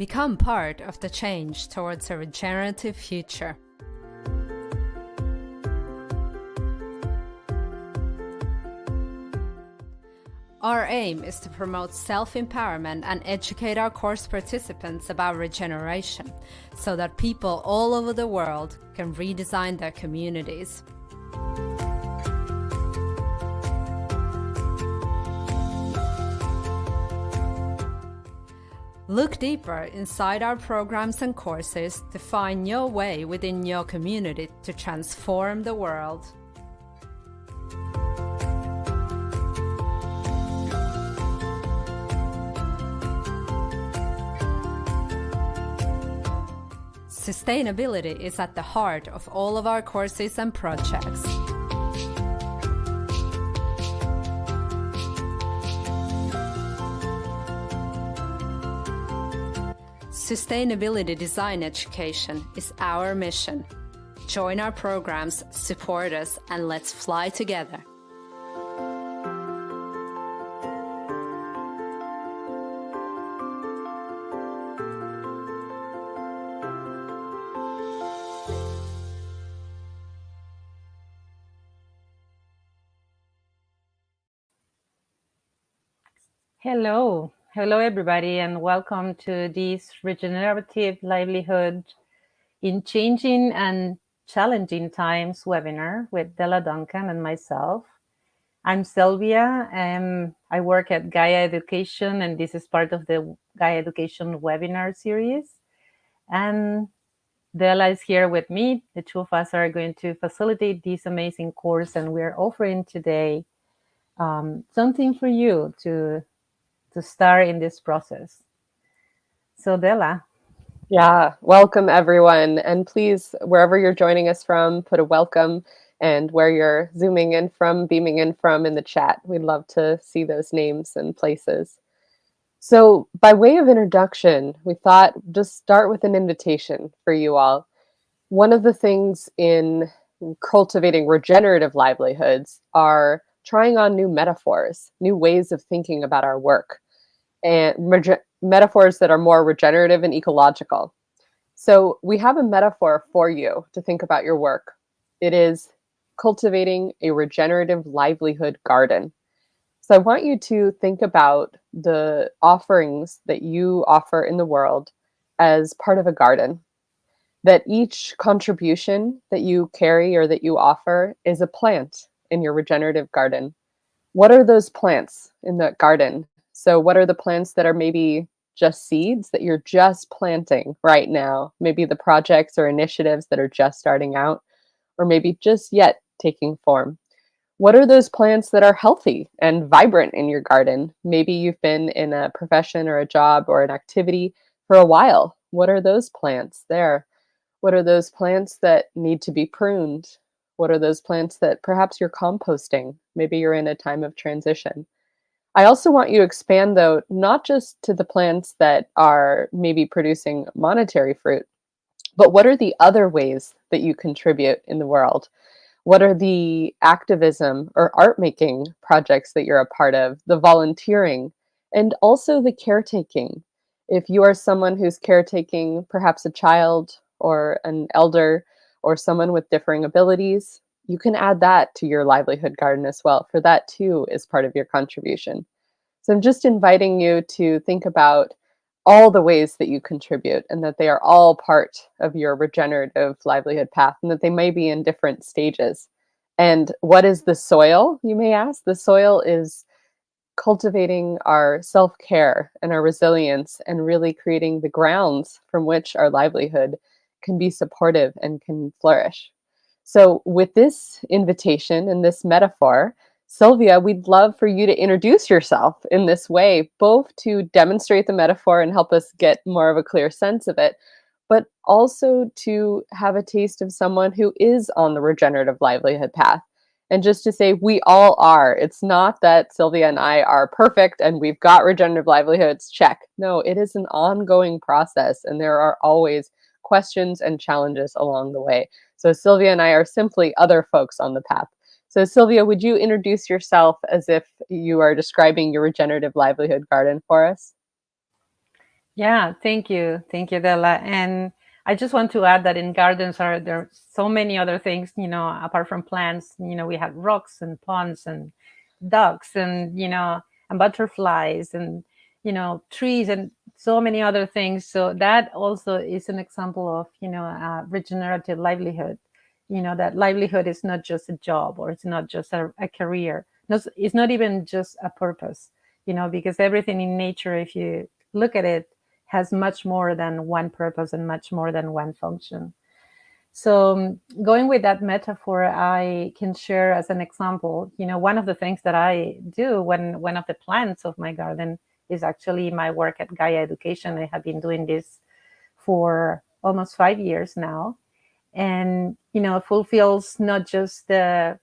Become part of the change towards a regenerative future. Our aim is to promote self-empowerment and educate our course participants about regeneration, so that people all over the world can redesign their communities. Look deeper inside our programs and courses to find your way within your community to transform the world. Sustainability is at the heart of all of our courses and projects. Sustainability design education is our mission. Join our programs, support us, and let's fly together. Hello everybody, and welcome to this Regenerative Livelihood in Changing and Challenging Times webinar with Della, Duncan, and myself. I'm Sylvia, and I work at Gaia Education, and this is part of the Gaia Education webinar series. And Della is here with me. The two of us are going to facilitate this amazing course, and we're offering today something for you to start in this process. So Della. Yeah, welcome everyone. And please, wherever you're joining us from, put a welcome, and where you're zooming in from, beaming in from in the chat. We'd love to see those names and places. So by way of introduction, we thought just start with an invitation for you all. One of the things in cultivating regenerative livelihoods are trying on new metaphors, new ways of thinking about our work, and metaphors that are more regenerative and ecological. So we have a metaphor for you to think about your work. It is cultivating a regenerative livelihood garden. So I want you to think about the offerings that you offer in the world as part of a garden, that each contribution that you carry or that you offer is a plant in your regenerative garden. What are those plants in that garden? So what are the plants that are maybe just seeds that you're just planting right now? Maybe the projects or initiatives that are just starting out, or maybe just yet taking form. What are those plants that are healthy and vibrant in your garden? Maybe you've been in a profession or a job or an activity for a while. What are those plants there? What are those plants that need to be pruned? What are those plants that perhaps you're composting? Maybe you're in a time of transition. I also want you to expand, though, not just to the plants that are maybe producing monetary fruit, but what are the other ways that you contribute in the world? What are the activism or art making projects that you're a part of, the volunteering, and also the caretaking? If you are someone who's caretaking perhaps a child or an elder or someone with differing abilities, you can add that to your livelihood garden as well, for that too is part of your contribution. So I'm just inviting you to think about all the ways that you contribute, and that they are all part of your regenerative livelihood path, and that they may be in different stages. And what is the soil, you may ask? The soil is cultivating our self-care and our resilience, and really creating the grounds from which our livelihood can be supportive and can flourish. So with this invitation and this metaphor, Sylvia, we'd love for you to introduce yourself in this way, both to demonstrate the metaphor and help us get more of a clear sense of it, but also to have a taste of someone who is on the regenerative livelihood path. And just to say, we all are. It's not that Sylvia and I are perfect and we've got regenerative livelihoods, check. No, it is an ongoing process, and there are always questions and challenges along the way. So Sylvia and I are simply other folks on the path. So Sylvia, would you introduce yourself as if you are describing your regenerative livelihood garden for us? Yeah, thank you, Della. And I just want to add that in gardens there are so many other things, apart from plants. We have rocks and ponds and ducks and and butterflies and trees and so many other things. So that also is an example of regenerative livelihood. That livelihood is not just a job, or it's not just a career. No, it's not even just a purpose. Because everything in nature, if you look at it, has much more than one purpose and much more than one function. So, going with that metaphor, I can share as an example, one of the things that I do when one of the plants of my garden is actually my work at Gaia Education. I have been doing this for almost 5 years now. And, fulfills not just the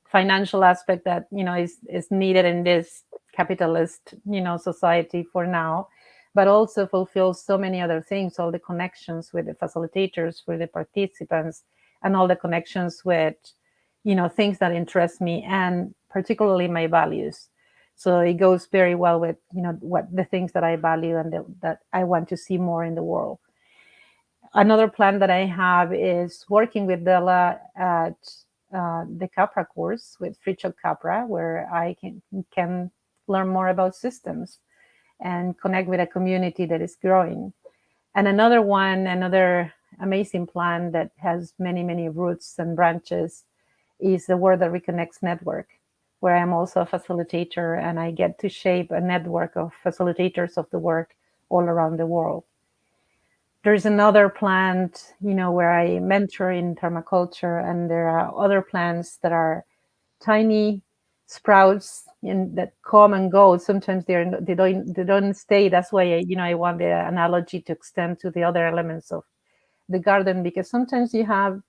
financial aspect that, is needed in this capitalist, society for now, but also fulfills so many other things, all the connections with the facilitators, with the participants, and all the connections with things that interest me, and particularly my values. So it goes very well with what the things that I value and that I want to see more in the world. Another plan that I have is working with Della at the Capra course with Fritzl Capra, where I can learn more about systems and connect with a community that is growing. And another amazing plan that has many, many roots and branches is the World That Reconnects Network, where I'm also a facilitator, and I get to shape a network of facilitators of the work all around the world. There's another plant, where I mentor in permaculture, and there are other plants that are tiny sprouts that come and go. Sometimes they don't stay. That's why I want the analogy to extend to the other elements of the garden, because sometimes you have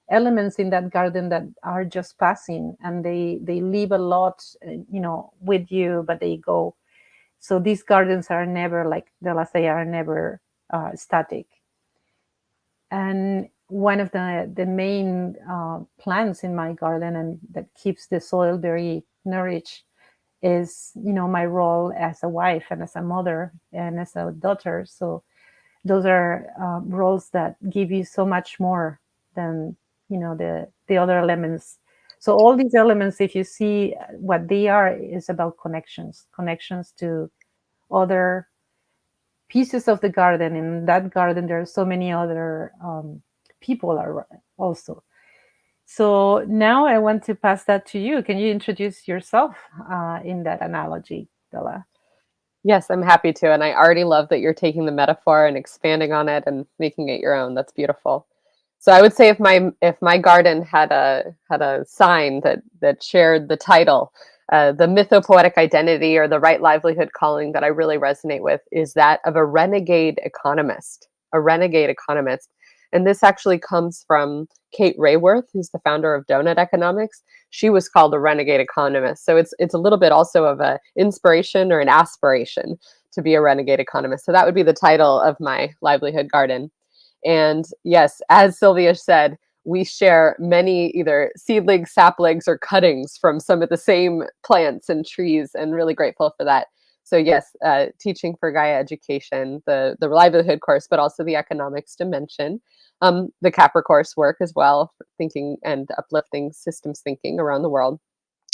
elements in that garden that are just passing, and they leave a lot, with you, but they go. So these gardens are never, like Della say, are never static. And one of the main plants in my garden, and that keeps the soil very nourished, is my role as a wife and as a mother and as a daughter. So those are roles that give you so much more than the other elements. So all these elements, if you see what they are, is about connections to other pieces of the garden. In that garden, there are so many other people are also. So now I want to pass that to you. Can you introduce yourself in that analogy, Della? Yes, I'm happy to. And I already love that you're taking the metaphor and expanding on it and making it your own. That's beautiful. So I would say if my garden had a sign that shared the title, the mythopoetic identity or the right livelihood calling that I really resonate with is that of a renegade economist, a renegade economist. And this actually comes from Kate Rayworth, who's the founder of Donut Economics. She was called a renegade economist. So it's a little bit also of an inspiration or an aspiration to be a renegade economist. So that would be the title of my livelihood garden. And yes, as Sylvia said, we share many either seedlings, saplings, or cuttings from some of the same plants and trees, and really grateful for that. So yes, teaching for Gaia education, the livelihood course, but also the economics dimension, the Capra course work as well, thinking and uplifting systems thinking around the world,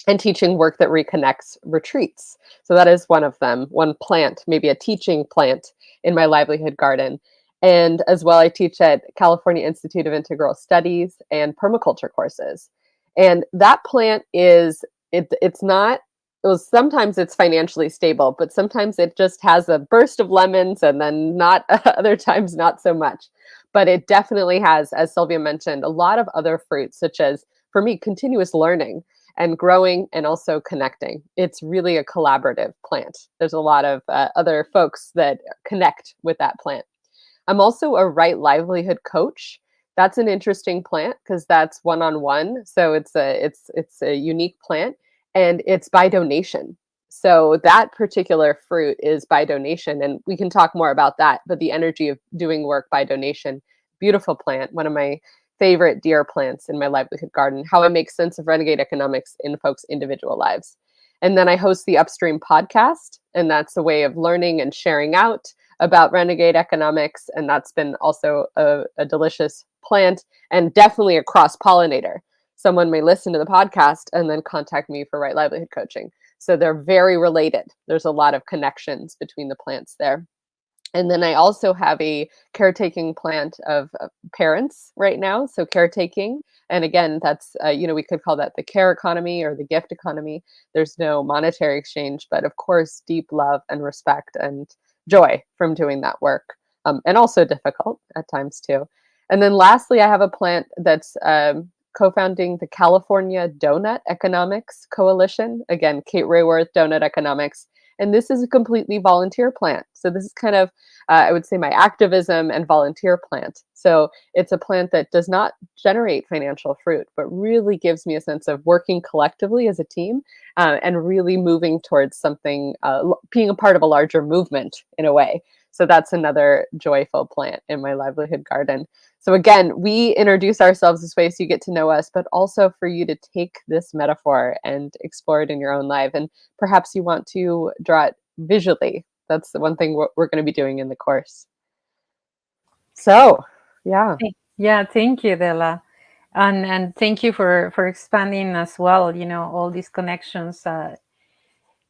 and teaching work that reconnects retreats. So that is one of them, one plant, maybe a teaching plant in my livelihood garden. And as well, I teach at California Institute of Integral Studies and permaculture courses. And that plant it's not, well, sometimes it's financially stable, but sometimes it just has a burst of lemons and then not other times, not so much. But it definitely has, as Sylvia mentioned, a lot of other fruits, such as, for me, continuous learning and growing and also connecting. It's really a collaborative plant. There's a lot of other folks that connect with that plant. I'm also a right livelihood coach. That's an interesting plant because that's one-on-one. So it's a unique plant, and it's by donation. So that particular fruit is by donation, and we can talk more about that. But the energy of doing work by donation, beautiful plant, one of my favorite dear plants in my livelihood garden, how I make sense of renegade economics in folks' individual lives. And then I host the Upstream podcast, and that's a way of learning and sharing out about renegade economics, and that's been also a delicious plant and definitely a cross-pollinator. Someone may listen to the podcast and then contact me for right livelihood coaching. So they're very related. There's a lot of connections between the plants there. And then I also have a caretaking plant of parents right now. So caretaking. And again, that's, we could call that the care economy or the gift economy. There's no monetary exchange, but of course, deep love and respect and joy from doing that work. And also difficult at times too. And then lastly, I have a plant that's co-founding the California Donut Economics Coalition. Again, Kate Rayworth, Donut Economics. And this is a completely volunteer plant. So this is kind of, I would say, my activism and volunteer plant. So it's a plant that does not generate financial fruit, but really gives me a sense of working collectively as a team and really moving towards something, being a part of a larger movement in a way. So that's another joyful plant in my livelihood garden. So again, we introduce ourselves this way so you get to know us, but also for you to take this metaphor and explore it in your own life. And perhaps you want to draw it visually. That's the one thing we're going to be doing in the course. So, yeah. Yeah, thank you, Della. And thank you for expanding as well, all these connections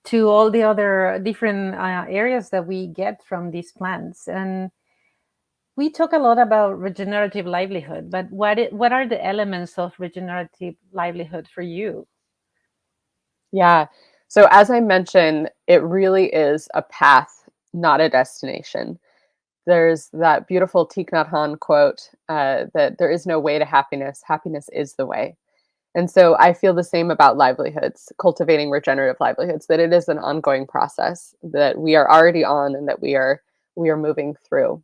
to all the other different areas that we get from these plants. And we talk a lot about regenerative livelihood, but what are the elements of regenerative livelihood for you? Yeah. So as I mentioned, it really is a path, not a destination. There's that beautiful Thich Nhat Hanh quote that there is no way to happiness. Happiness is the way. And so I feel the same about livelihoods, cultivating regenerative livelihoods, that it is an ongoing process that we are already on and that we are moving through.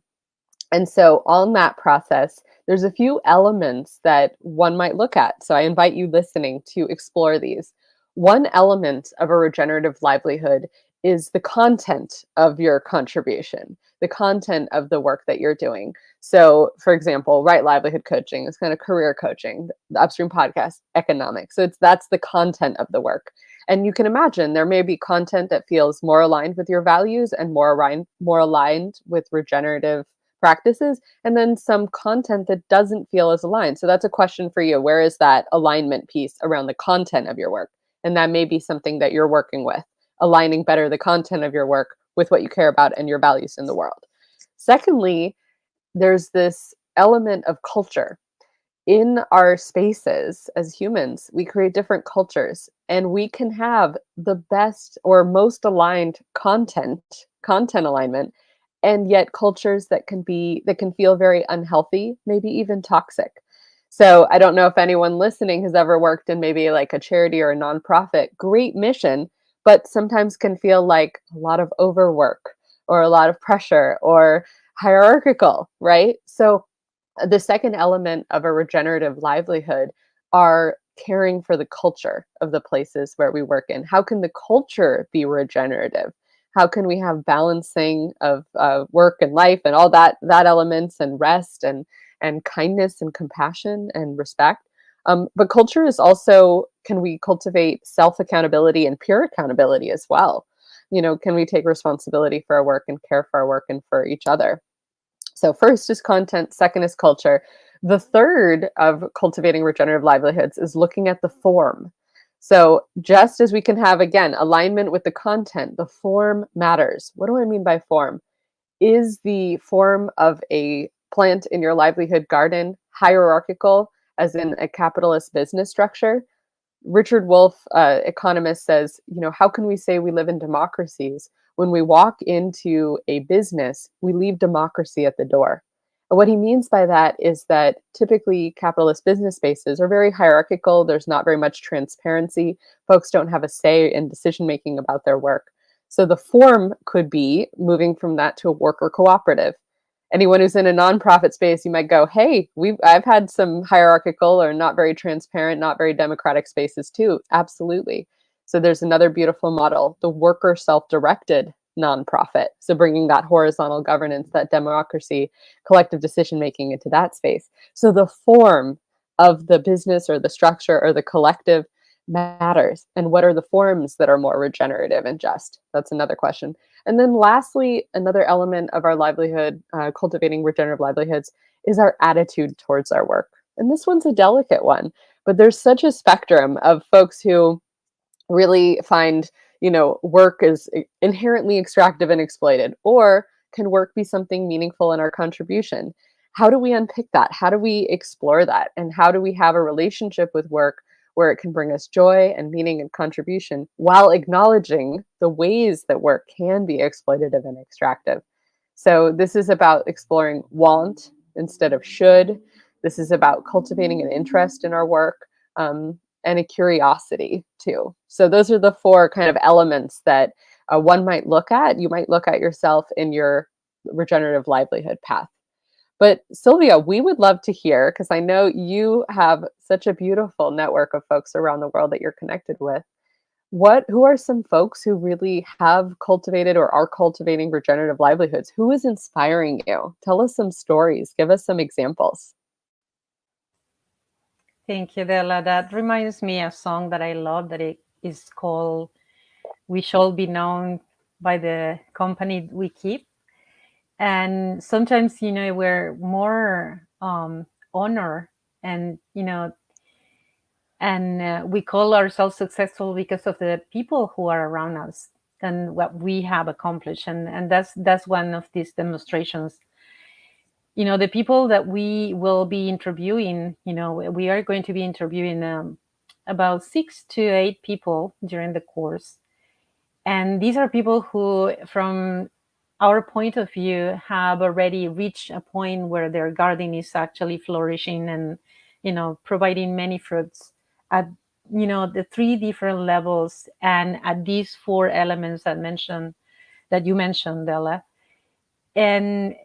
And so on that process, there's a few elements that one might look at. So I invite you listening to explore these. One element of a regenerative livelihood is the content of your contribution, the content of the work that you're doing. So for example, right livelihood coaching is kind of career coaching, the Upstream podcast, economics. So that's the content of the work. And you can imagine there may be content that feels more aligned with your values and more aligned with regenerative practices, and then some content that doesn't feel as aligned. So that's a question for you. Where is that alignment piece around the content of your work? And that may be something that you're working with, aligning better the content of your work with what you care about and your values in the world. Secondly, there's this element of culture. In our spaces as humans, we create different cultures, and we can have the best or most aligned content alignment, and yet cultures that can feel very unhealthy, maybe even toxic. So I don't know if anyone listening has ever worked in maybe like a charity or a nonprofit, great mission, but sometimes can feel like a lot of overwork or a lot of pressure or hierarchical, right? So the second element of a regenerative livelihood are caring for the culture of the places where we work in. How can the culture be regenerative? How can we have balancing of work and life and all that elements and rest and kindness and compassion and respect? But culture is also, can we cultivate self-accountability and peer accountability as well? Can we take responsibility for our work and care for our work and for each other? So first is content, second is culture. The third of cultivating regenerative livelihoods is looking at the form. So just as we can have, again, alignment with the content, the form matters. What do I mean by form? Is the form of a plant in your livelihood garden hierarchical, as in a capitalist business structure? Richard Wolff, economist, says, how can we say we live in democracies when we walk into a business, we leave democracy at the door? And what he means by that is that typically capitalist business spaces are very hierarchical. There's not very much transparency. Folks don't have a say in decision-making about their work. So the form could be moving from that to a worker cooperative. Anyone who's in a nonprofit space, you might go, hey, I've had some hierarchical or not very transparent, not very democratic spaces too. Absolutely. So there's another beautiful model, the worker self-directed nonprofit. So bringing that horizontal governance, that democracy, collective decision-making into that space. So the form of the business or the structure or the collective matters? And what are the forms that are more regenerative and just? That's another question. And then lastly, another element of our livelihood, cultivating regenerative livelihoods, is our attitude towards our work. And this one's a delicate one, but there's such a spectrum of folks who really find, work is inherently extractive and exploited, or can work be something meaningful in our contribution? How do we unpick that? How do we explore that? And how do we have a relationship with work where it can bring us joy and meaning and contribution while acknowledging the ways that work can be exploitative and extractive? So this is about exploring want instead of should. This is about cultivating an interest in our work, and a curiosity too. So those are the four kind of elements that one might look at. You might look at yourself in your regenerative livelihood path. But Sylvia, we would love to hear, because I know you have such a beautiful network of folks around the world that you're connected with. Who are some folks who really have cultivated or are cultivating regenerative livelihoods? Who is inspiring you? Tell us some stories. Give us some examples. Thank you, Della. That reminds me of a song that I love that it is called "We Shall Be Known by the Company We Keep." And sometimes, we're more honor and, and we call ourselves successful because of the people who are around us and what we have accomplished. And that's one of these demonstrations. The people that we will be interviewing, we are going to be interviewing about 6 to 8 people during the course. And these are people who, from our point of view, have already reached a point where their garden is actually flourishing and, providing many fruits at, the 3 different levels and at these 4 elements that you mentioned, Della. And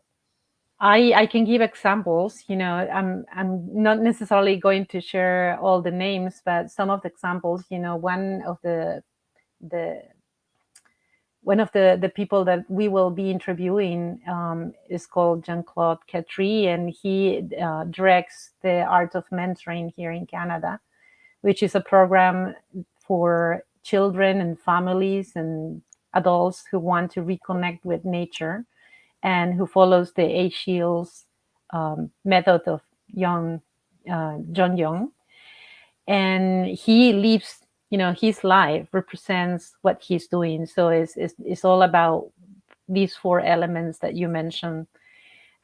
I can give examples. I'm not necessarily going to share all the names, but some of the examples. One of the people that we will be interviewing is called Jean-Claude Catry, and he directs the Art of Mentoring here in Canada, which is a program for children and families and adults who want to reconnect with nature, and who follows the 8 Shields method of John Young. And he lives, his life represents what he's doing. So it's all about these 4 elements that you mentioned,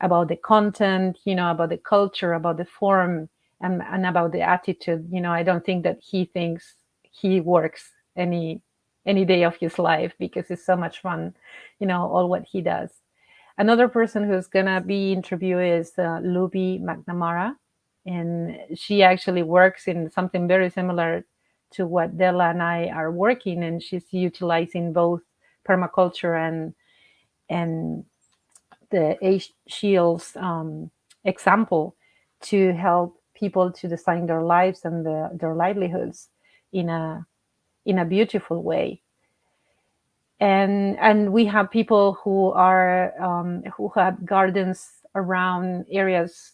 about the content, about the culture, about the form, and about the attitude. I don't think that he thinks he works any day of his life, because it's so much fun, all what he does. Another person who's gonna be interviewed is Luby McNamara, and she actually works in something very similar to what Della and I are working, and she's utilizing both permaculture and the 8 Shields example to help people to design their lives and their livelihoods in a beautiful way. And we have people who have gardens around areas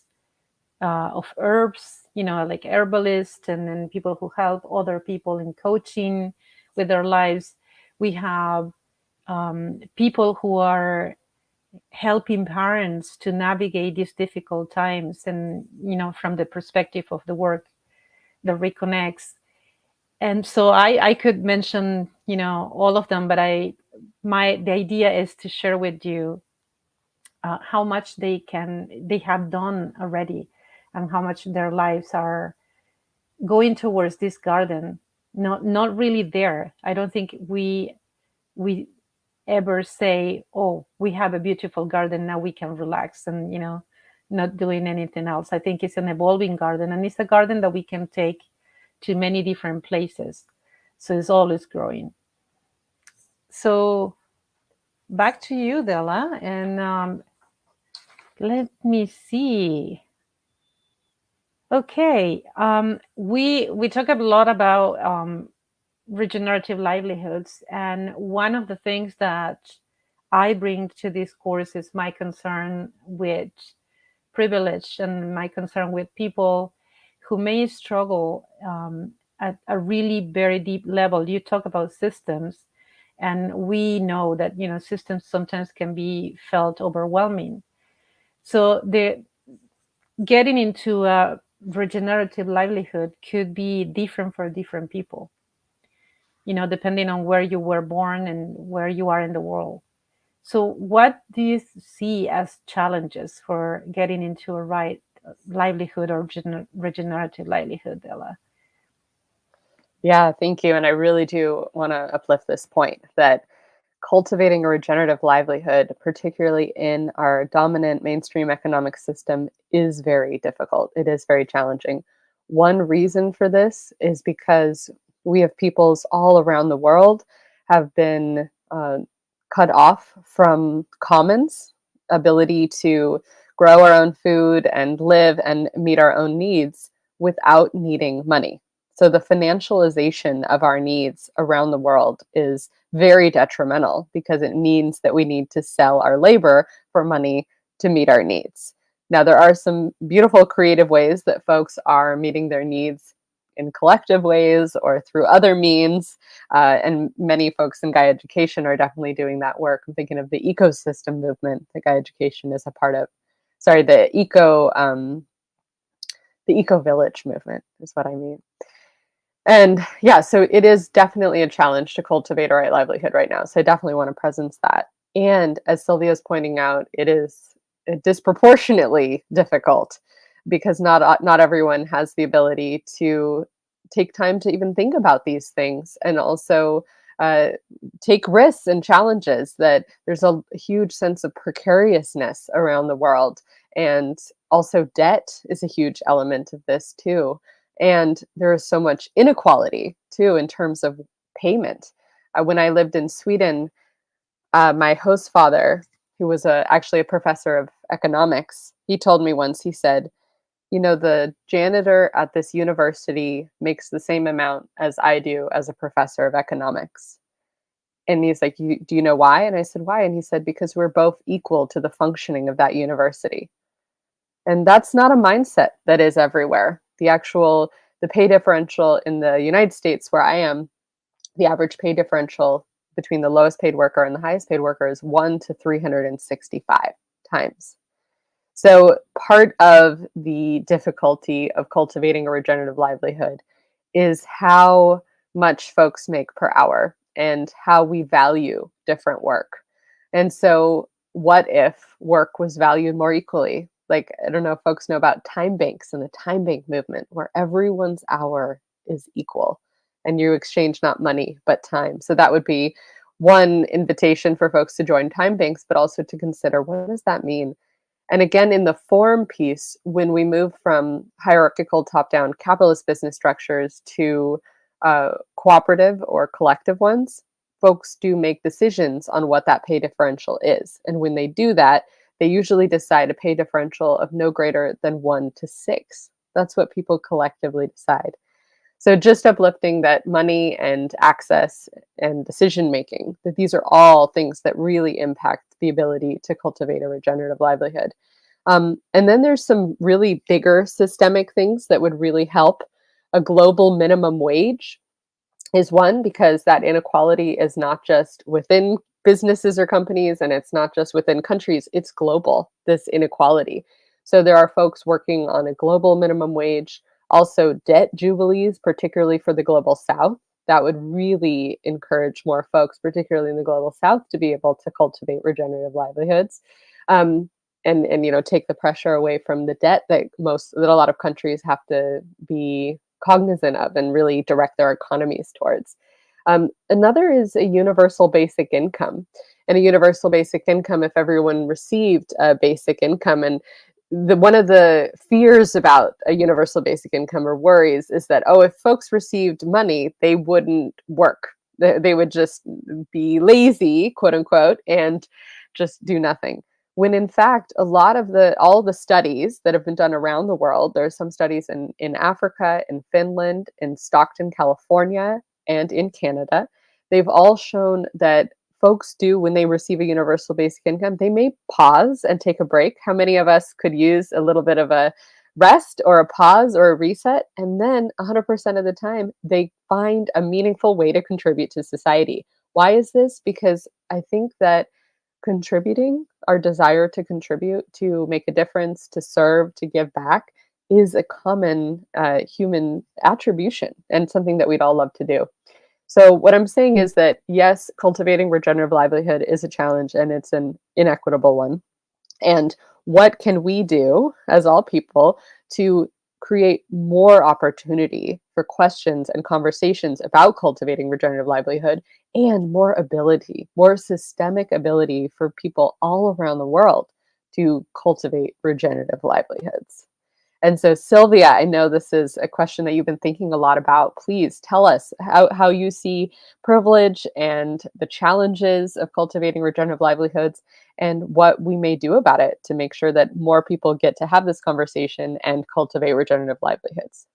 of herbs, like herbalists, and then people who help other people in coaching with their lives. We have people who are helping parents to navigate these difficult times, and from the perspective of the work that reconnects. And so I could mention all of them, but the idea is to share with you how much they have done already, and how much their lives are going towards this garden. Not really there. I don't think we ever say, oh, we have a beautiful garden, now we can relax and not doing anything else. I think it's an evolving garden, and it's a garden that we can take to many different places. So it's always growing. So back to you, Della, and let me see. Okay, we talk a lot about regenerative livelihoods, and one of the things that I bring to this course is my concern with privilege and my concern with people who may struggle at a really very deep level. You talk about systems, and we know that, you know, systems sometimes can be felt overwhelming. So the getting into a regenerative livelihood could be different for different people, you know, depending on where you were born and where you are in the world. So what do you see as challenges for getting into a right livelihood or regenerative livelihood, Della? Yeah, thank you. And I really do want to uplift this point that cultivating a regenerative livelihood, particularly in our dominant mainstream economic system, is very difficult. It is very challenging. One reason for this is because we have peoples all around the world have been cut off from commons, ability to grow our own food and live and meet our own needs without needing money. So the financialization of our needs around the world is very detrimental because it means that we need to sell our labor for money to meet our needs. Now, there are some beautiful creative ways that folks are meeting their needs in collective ways or through other means. And many folks in Gaia Education are definitely doing that work. I'm thinking of the ecosystem movement that Gaia Education is a part of. Sorry, the eco village movement is what I mean. And yeah, so it is definitely a challenge to cultivate a right livelihood right now. So I definitely want to presence that. And as Sylvia is pointing out, it is disproportionately difficult because not everyone has the ability to take time to even think about these things, and also take risks and challenges. That there's a huge sense of precariousness around the world, and also debt is a huge element of this too. And there is so much inequality too in terms of payment. When I lived in Sweden, my host father, who was actually a professor of economics, he told me once, he said, you know, the janitor at this university makes the same amount as I do as a professor of economics. And he's like, do you know why? And I said, why? And he said, because we're both equal to the functioning of that university. And that's not a mindset that is everywhere. The pay differential in the United States, where I am, the average pay differential between the lowest paid worker and the highest paid worker is 1 to 365 times. So part of the difficulty of cultivating a regenerative livelihood is how much folks make per hour and how we value different work. And so what if work was valued more equally? Like, I don't know if folks know about time banks and the time bank movement, where everyone's hour is equal and you exchange not money, but time. So that would be one invitation for folks to join time banks, but also to consider, what does that mean? And again, in the form piece, when we move from hierarchical top-down capitalist business structures to cooperative or collective ones, folks do make decisions on what that pay differential is. And when they do that, they usually decide a pay differential of no greater than 1 to 6. That's what people collectively decide. So just uplifting that money and access and decision making, that these are all things that really impact the ability to cultivate a regenerative livelihood. And then there's some really bigger systemic things that would really help. A global minimum wage is one, because that inequality is not just within businesses or companies, and it's not just within countries, it's global, this inequality. So there are folks working on a global minimum wage. Also, debt jubilees, particularly for the global south, that would really encourage more folks, particularly in the global south, to be able to cultivate regenerative livelihoods, and you know, take the pressure away from the debt that a lot of countries have to be cognizant of and really direct their economies towards. Another is a universal basic income. And a universal basic income, if everyone received a basic income, and one of the fears about a universal basic income, or worries, is that, oh, if folks received money, they wouldn't work. They would just be lazy, quote unquote, and just do nothing. When in fact, all the studies that have been done around the world, there are some studies in Africa, in Finland, in Stockton, California, and in Canada, they've all shown that folks do, when they receive a universal basic income, they may pause and take a break. How many of us could use a little bit of a rest or a pause or a reset, and then 100% of the time they find a meaningful way to contribute to society. Why is this? Because I think that contributing, our desire to contribute, to make a difference, to serve, to give back, is a common human attribution and something that we'd all love to do. So what I'm saying is that, yes, cultivating regenerative livelihood is a challenge, and it's an inequitable one. And what can we do as all people to create more opportunity for questions and conversations about cultivating regenerative livelihood, and more ability, more systemic ability for people all around the world to cultivate regenerative livelihoods? And so, Sylvia, I know this is a question that you've been thinking a lot about. Please tell us how you see privilege and the challenges of cultivating regenerative livelihoods, and what we may do about it to make sure that more people get to have this conversation and cultivate regenerative livelihoods.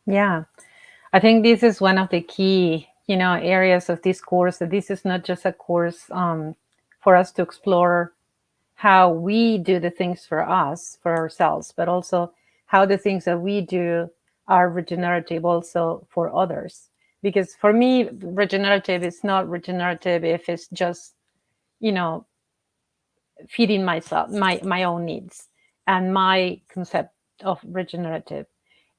Yeah, I think this is one of the key, areas of this course. That this is not just a course for us to explore how we do the things for us, for ourselves, but also how the things that we do are regenerative also for others. Because for me, regenerative is not regenerative if it's just, feeding myself, my own needs and my concept of regenerative.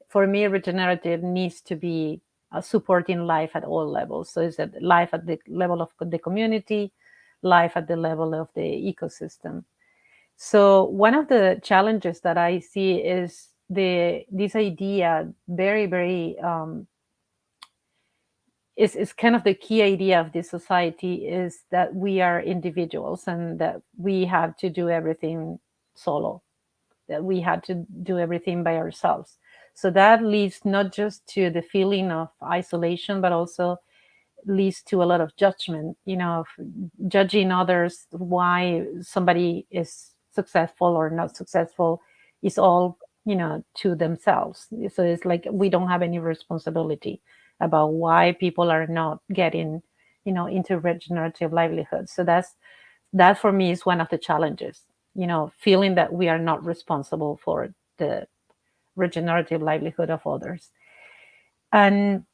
For me, regenerative needs to be supporting life at all levels. So it's that life at the level of the community, life at the level of the ecosystem. So one of the challenges that I see is this idea, very, very, is kind of the key idea of this society, is that we are individuals and that we have to do everything solo, that we had to do everything by ourselves. So that leads not just to the feeling of isolation, but also leads to a lot of judgment, of judging others. Why somebody is successful or not successful is all, to themselves. So it's like we don't have any responsibility about why people are not getting, into regenerative livelihood. So that for me is one of the challenges, feeling that we are not responsible for the regenerative livelihood of others. And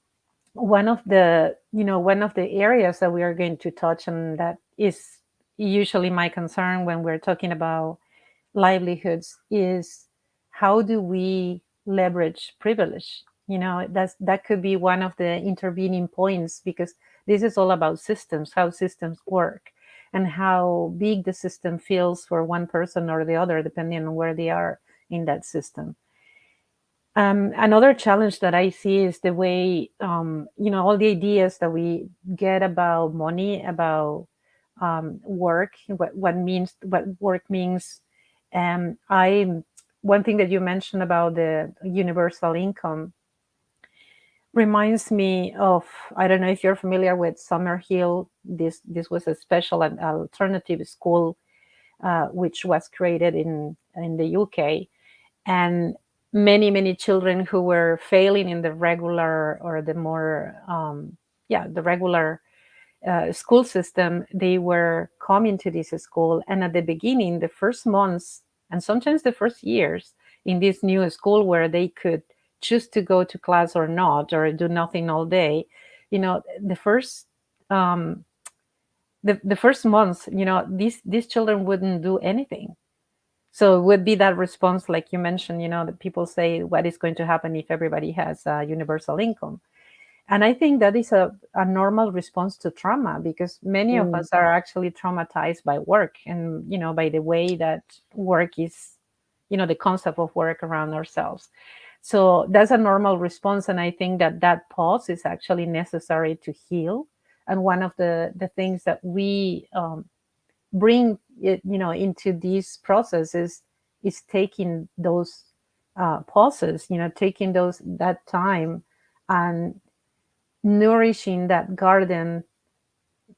one of the areas that we are going to touch on, that is usually my concern when we're talking about livelihoods, is how do we leverage privilege? That could be one of the intervening points, because this is all about systems, how systems work, and how big the system feels for one person or the other, depending on where they are in that system. Another challenge that I see is the way, all the ideas that we get about money, about work, what work means. One thing that you mentioned about the universal income reminds me of, I don't know if you're familiar with Summerhill. This was a special and alternative school which was created in the UK, and many children who were failing in the regular, or the more the regular school system, they were coming to this school. And at the beginning, the first months, and sometimes the first years in this new school, where they could choose to go to class or not, or do nothing all day, the first the first months, these children wouldn't do anything. So it would be that response, like you mentioned, that people say, what is going to happen if everybody has a universal income? And I think that is a normal response to trauma, because many of us are actually traumatized by work, and, by the way that work is, the concept of work around ourselves. So that's a normal response. And I think that pause is actually necessary to heal. And one of the things that we bring it, into these processes, is taking those pauses, taking that time, and nourishing that garden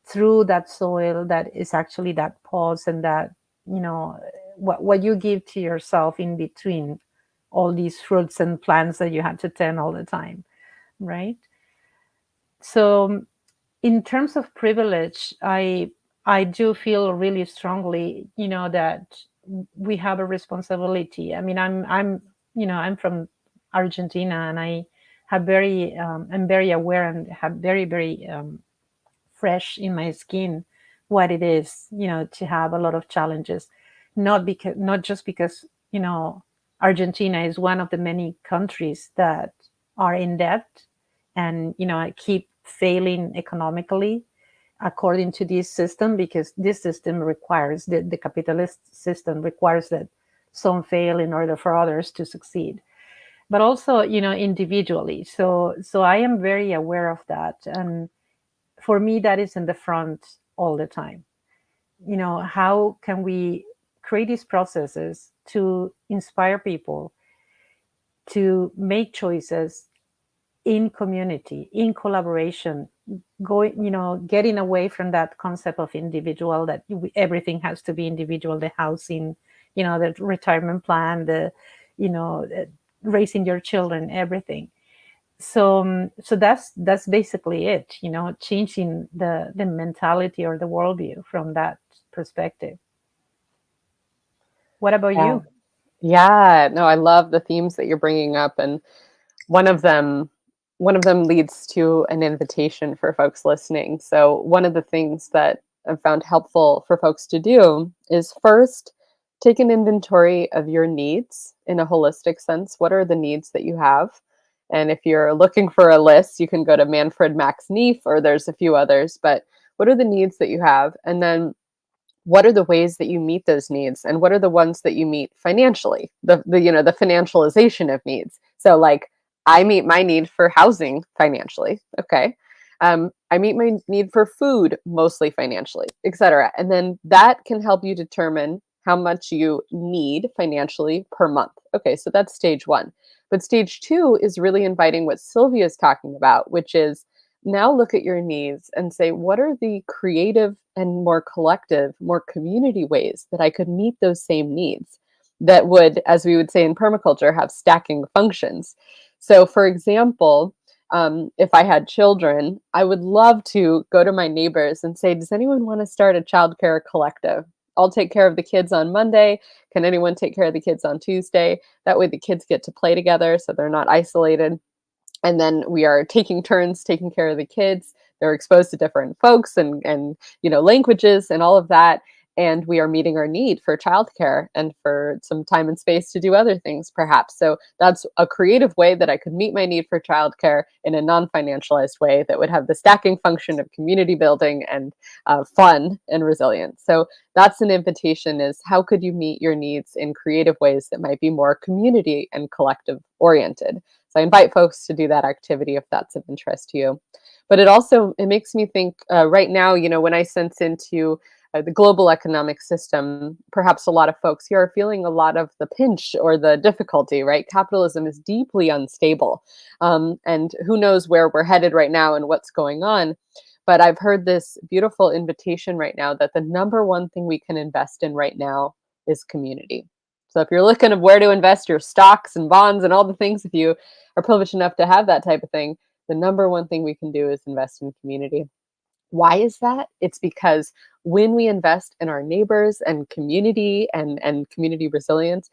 through that soil that is actually that pause, and that, what you give to yourself in between all these fruits and plants that you have to tend all the time, right? So in terms of privilege, I do feel really strongly, that we have a responsibility. I mean, I'm from Argentina, and I'm very aware and have very fresh in my skin what it is, to have a lot of challenges. Not just because, Argentina is one of the many countries that are in debt, and I keep failing economically according to this system, because this system requires, the capitalist system requires that some fail in order for others to succeed, but also, individually. So I am very aware of that, and for me, that is in the front all the time. How can we create these processes to inspire people to make choices in community, in collaboration, getting away from that concept of individual, that everything has to be individual, the housing, the retirement plan, raising your children, everything. So that's basically it, changing the mentality or the worldview from that perspective. What about Yeah. you? Yeah, no, I love the themes that you're bringing up, and one of them leads to an invitation for folks listening. So one of the things that I've found helpful for folks to do is first take an inventory of your needs in a holistic sense. What are the needs that you have? And if you're looking for a list, you can go to Manfred Max Neef, or there's a few others, but what are the needs that you have? And then what are the ways that you meet those needs, and what are the ones that you meet financially, the financialization of needs. So like, I meet my need for housing financially. Okay. I meet my need for food mostly financially, etc. And then that can help you determine how much you need financially per month. Okay, so that's stage one. But stage two is really inviting what Sylvia is talking about, which is now look at your needs and say, what are the creative and more collective, more community ways that I could meet those same needs that would, as we would say in permaculture, have stacking functions. So, for example, if I had children, I would love to go to my neighbors and say, does anyone want to start a childcare collective? I'll take care of the kids on Monday. Can anyone take care of the kids on Tuesday? That way the kids get to play together so they're not isolated. And then we are taking turns taking care of the kids. They're exposed to different folks and languages and all of that. And we are meeting our need for childcare and for some time and space to do other things, perhaps. So that's a creative way that I could meet my need for childcare in a non-financialized way that would have the stacking function of community building and fun and resilience. So that's an invitation: is how could you meet your needs in creative ways that might be more community and collective oriented? So I invite folks to do that activity if that's of interest to you. But it makes me think right now, when I sense into the global economic system, perhaps a lot of folks here are feeling a lot of the pinch or the difficulty, right? Capitalism is deeply unstable. And who knows where we're headed right now and what's going on. But I've heard this beautiful invitation right now that the number one thing we can invest in right now is community. So if you're looking at where to invest your stocks and bonds and all the things, if you are privileged enough to have that type of thing, the number one thing we can do is invest in community. Why is that? It's because when we invest in our neighbors and community and community resilience,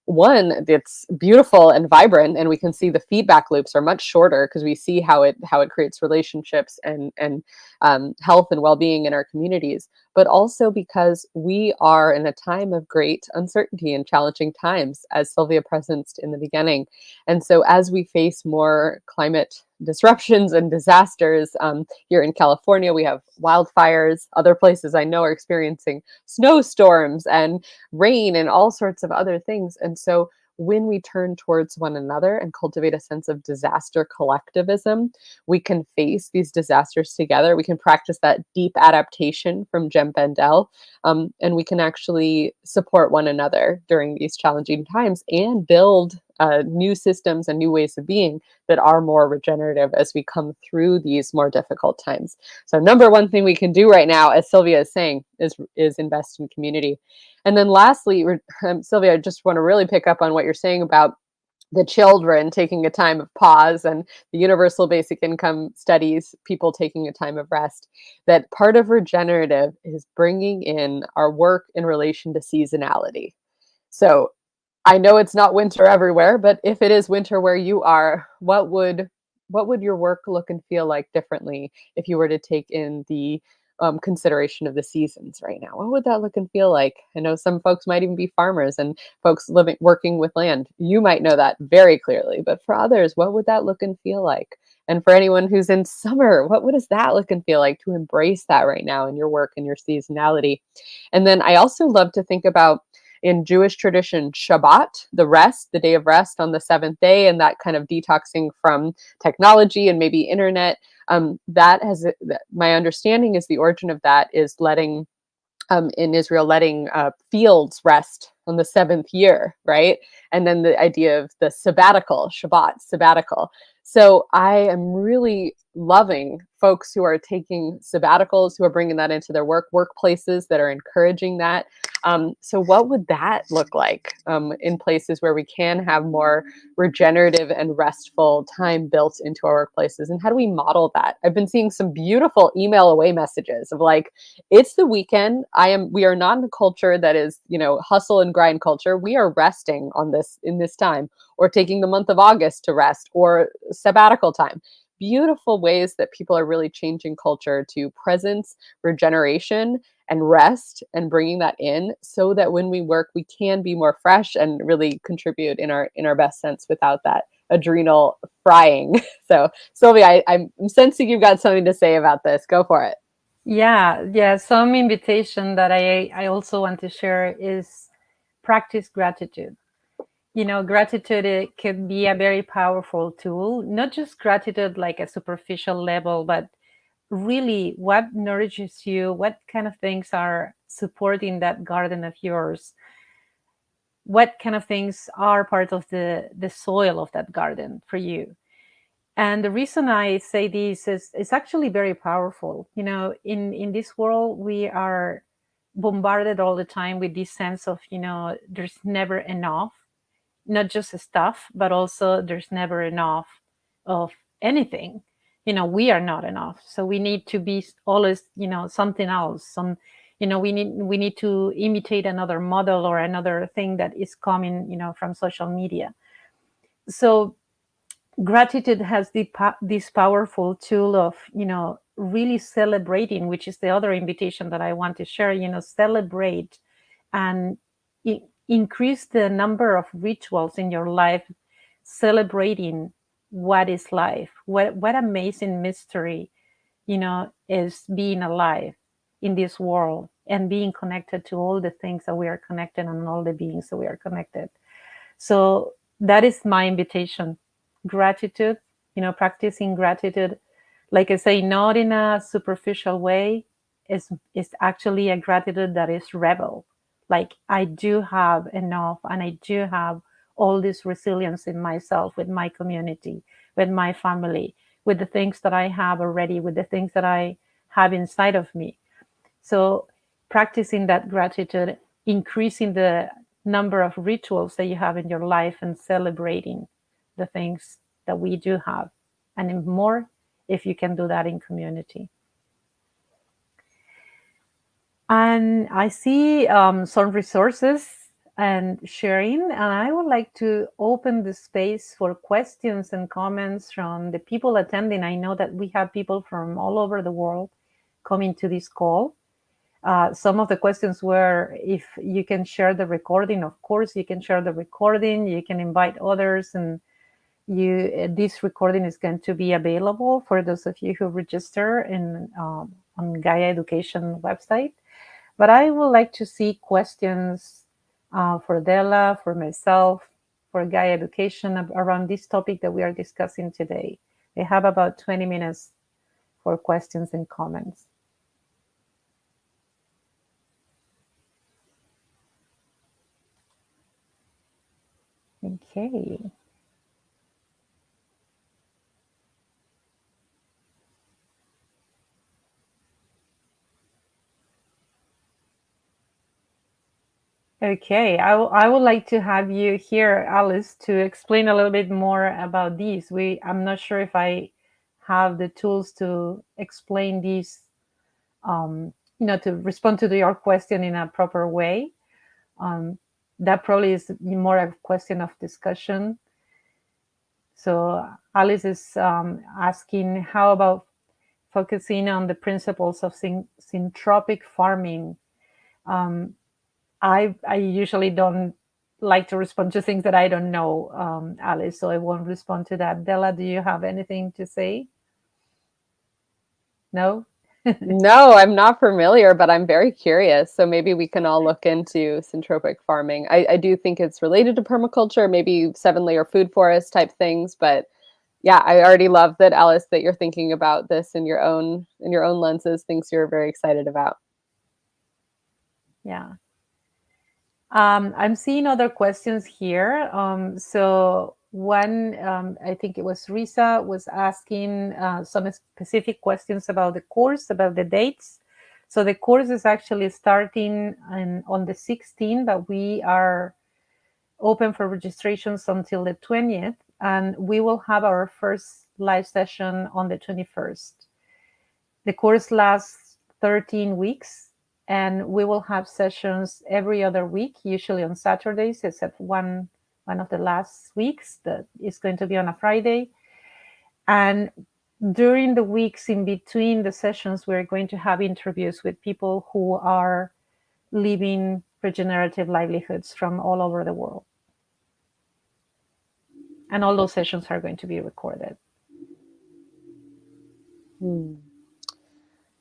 one, it's beautiful and vibrant, and we can see the feedback loops are much shorter because we see how it creates relationships and health and well-being in our communities. But also because we are in a time of great uncertainty and challenging times, as Sylvia presenced in the beginning. And so as we face more climate disruptions and disasters, here in California, we have wildfires. Other places I know are experiencing snowstorms and rain and all sorts of other things. And so when we turn towards one another and cultivate a sense of disaster collectivism, we can face these disasters together. We can practice that deep adaptation from Jem Bendell, and we can actually support one another during these challenging times and build new systems and new ways of being that are more regenerative as we come through these more difficult times. So number one thing we can do right now, as Sylvia is saying, is invest in community. And then lastly, Sylvia, I just want to really pick up on what you're saying about the children taking a time of pause, and the universal basic income studies people taking a time of rest, that part of regenerative is bringing in our work in relation to seasonality. So I know it's not winter everywhere, but if it is winter where you are, what would your work look and feel like differently if you were to take in the consideration of the seasons right now? What would that look and feel like? I know some folks might even be farmers and folks working with land. You might know that very clearly, but for others, what would that look and feel like? And for anyone who's in summer, what does that look and feel like to embrace that right now in your work and your seasonality? And then I also love to think about, in Jewish tradition, Shabbat, the rest, the day of rest on the seventh day, and that kind of detoxing from technology and maybe internet. That has, my understanding is the origin of that is letting, in Israel, letting fields rest on the seventh year, right? And then the idea of the sabbatical, Shabbat, sabbatical. So I am really loving folks who are taking sabbaticals, who are bringing that into their workplaces that are encouraging that. So what would that look like in places where we can have more regenerative and restful time built into our workplaces? And how do we model that? I've been seeing some beautiful email away messages of like, it's the weekend. We are not in a culture that is, hustle and grind culture. We are resting on this in this time, or taking the month of August to rest, or sabbatical time. Beautiful ways that people are really changing culture to presence, regeneration, and rest, and bringing that in so that when we work, we can be more fresh and really contribute in our best sense without that adrenal frying. So Sylvia, I'm sensing you've got something to say about this. Go for it. Yeah. Some invitation that I also want to share is practice gratitude. Gratitude, it can be a very powerful tool, not just gratitude like a superficial level, but really what nourishes you, what kind of things are supporting that garden of yours, what kind of things are part of the soil of that garden for you. And the reason I say this is it's actually very powerful. In this world, we are bombarded all the time with this sense of, there's never enough, not just stuff, but also there's never enough of anything. We are not enough. So we need to be always, something else. We need to imitate another model or another thing that is coming, from social media. So gratitude has this powerful tool of really celebrating, which is the other invitation that I want to share. Celebrate and increase the number of rituals in your life, celebrating what is life, what amazing mystery is being alive in this world and being connected to all the things that we are connected and all the beings that we are connected. So that is my invitation. Gratitude, practicing gratitude, like I say, not in a superficial way, is actually a gratitude that is rebel. Like, I do have enough, and I do have all this resilience in myself, with my community, with my family, with the things that I have already, with the things that I have inside of me. So practicing that gratitude, increasing the number of rituals that you have in your life, and celebrating the things that we do have, and more if you can do that in community. And I see some resources and sharing, and I would like to open the space for questions and comments from the people attending. I know that we have people from all over the world coming to this call. Some of the questions were if you can share the recording. Of course, you can share the recording. You can invite others, and this recording is going to be available for those of you who register on Gaia Education website. But I would like to see questions for Della, for myself, for Gaia Education around this topic that we are discussing today. We have about 20 minutes for questions and comments. Okay. Okay, I would like to have you here, Alice, to explain a little bit more about these. I'm not sure if I have the tools to explain these, to respond to your question in a proper way. That probably is more a question of discussion. So Alice is asking, how about focusing on the principles of syntropic farming? I usually don't like to respond to things that I don't know, Alice, so I won't respond to that. Della, do you have anything to say? No? No, I'm not familiar, but I'm very curious. So maybe we can all look into syntropic farming. I do think it's related to permaculture, maybe 7-layer food forest type things. But yeah, I already love that, Alice, that you're thinking about this in your own lenses, things you're very excited about. Yeah. I'm seeing other questions here. So one, I think it was Risa, was asking some specific questions about the course, about the dates. So the course is actually starting on the 16th, but we are open for registrations until the 20th, and we will have our first live session on the 21st. The course lasts 13 weeks, and we will have sessions every other week, usually on Saturdays, except one of the last weeks that is going to be on a Friday. And during the weeks in between the sessions, we're going to have interviews with people who are living regenerative livelihoods from all over the world. And all those sessions are going to be recorded.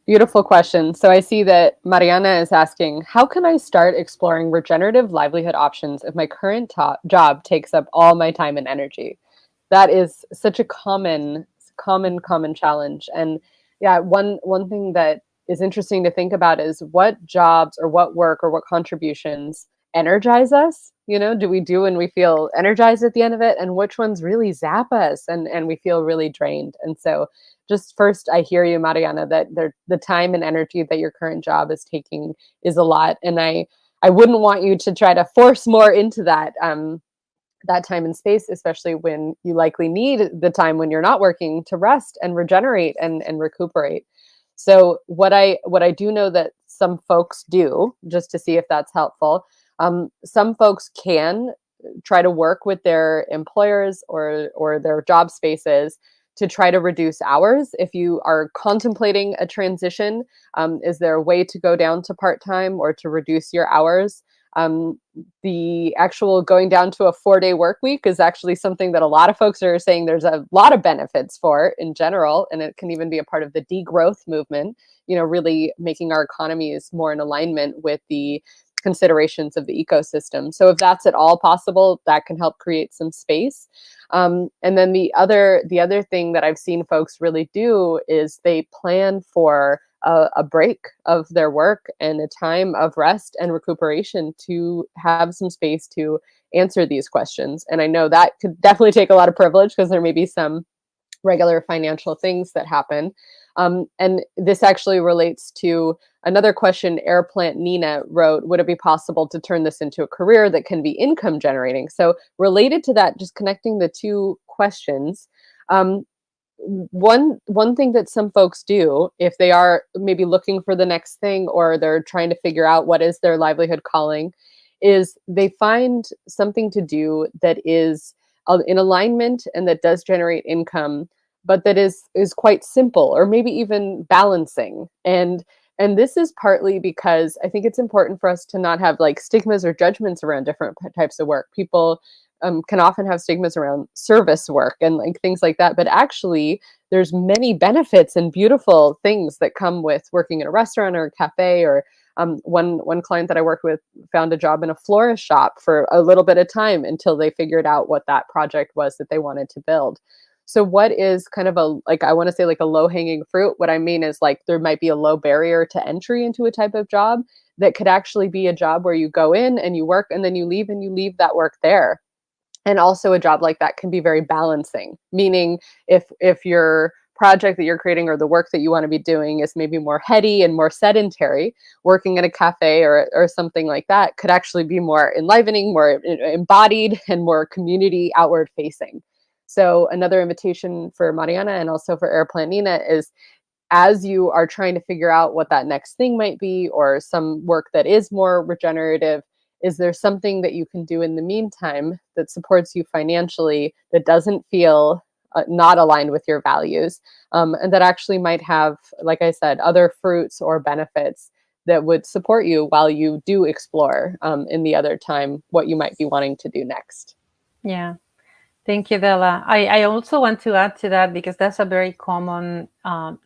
Beautiful question. So I see that Mariana is asking, how can I start exploring regenerative livelihood options if my current job takes up all my time and energy? That is such a common challenge. And yeah, one thing that is interesting to think about is what jobs or what work or what contributions energize us. Do we do and we feel energized at the end of it, and which ones really zap us and we feel really drained. And so just first, I hear you, Mariana, that the time and energy that your current job is taking is a lot. And I wouldn't want you to try to force more into that time and space, especially when you likely need the time when you're not working to rest and regenerate and recuperate. So what I do know that some folks do, just to see if that's helpful, some folks can try to work with their employers or their job spaces to try to reduce hours. If you are contemplating a transition, is there a way to go down to part-time or to reduce your hours? The actual going down to a 4-day work week is actually something that a lot of folks are saying there's a lot of benefits for in general, and it can even be a part of the degrowth movement, really making our economies more in alignment with the considerations of the ecosystem. So if that's at all possible, that can help create some space. And then the other thing that I've seen folks really do is they plan for a break of their work and a time of rest and recuperation to have some space to answer these questions. And I know that could definitely take a lot of privilege because there may be some regular financial things that happen. And this actually relates to another question Airplant Nina wrote, would it be possible to turn this into a career that can be income generating? So related to that, just connecting the two questions, one thing that some folks do if they are maybe looking for the next thing or they're trying to figure out what is their livelihood calling is they find something to do that is in alignment and that does generate income, but that is quite simple or maybe even balancing. And this is partly because I think it's important for us to not have like stigmas or judgments around different types of work. People can often have stigmas around service work and like things like that. But actually, there's many benefits and beautiful things that come with working in a restaurant or a cafe. Or one client that I worked with found a job in a florist shop for a little bit of time until they figured out what that project was that they wanted to build. So what is kind of I want to say like a low hanging fruit? What I mean is like there might be a low barrier to entry into a type of job that could actually be a job where you go in and you work and then you leave that work there. And also a job like that can be very balancing, meaning if your project that you're creating or the work that you want to be doing is maybe more heady and more sedentary, working in a cafe or something like that could actually be more enlivening, more embodied, and more community outward facing. So another invitation for Mariana and also for Airplan Nina is, as you are trying to figure out what that next thing might be, or some work that is more regenerative, is there something that you can do in the meantime that supports you financially, that doesn't feel not aligned with your values, and that actually might have, like I said, other fruits or benefits that would support you while you do explore in the other time what you might be wanting to do next. Yeah. Thank you, Della. I also want to add to that, because that's a very common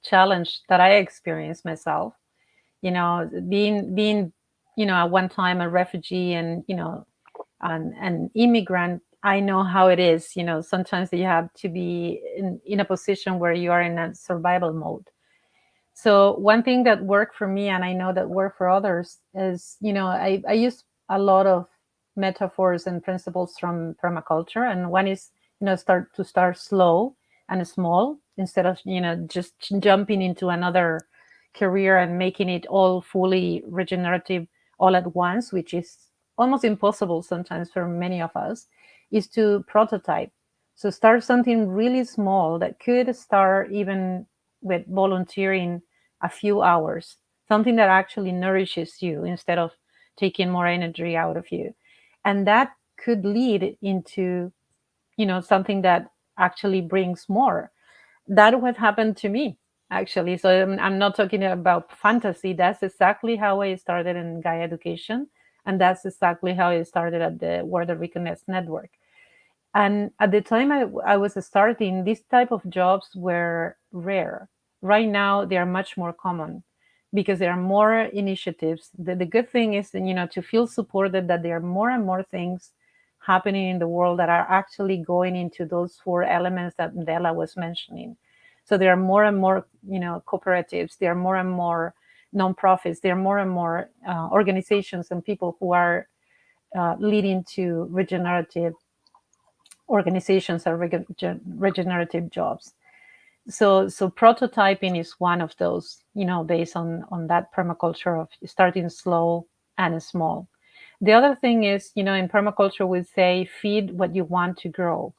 challenge that I experienced myself. Being at one time a refugee and an immigrant, I know how it is. Sometimes you have to be in a position where you are in a survival mode. So one thing that worked for me, and I know that worked for others, is I use a lot of metaphors and principles from permaculture, and one is start slow and small, instead of just jumping into another career and making it all fully regenerative all at once, which is almost impossible sometimes for many of us. Is to prototype. So start something really small that could start even with volunteering a few hours, something that actually nourishes you instead of taking more energy out of you. And that could lead into, something that actually brings more. That what happened to me, actually. So I'm not talking about fantasy. That's exactly how I started in Gaia Education. And that's exactly how I started at the World of Economist Network. And at the time I was starting, these type of jobs were rare. Right now, they are much more common because there are more initiatives. The good thing is, to feel supported that there are more and more things happening in the world that are actually going into those 4 elements that Della was mentioning. So there are more and more, cooperatives. There are more and more nonprofits. There are more and more organizations and people who are leading to regenerative organizations are regenerative jobs. So prototyping is one of those, based on that permaculture of starting slow and small. The other thing is, in permaculture we say feed what you want to grow.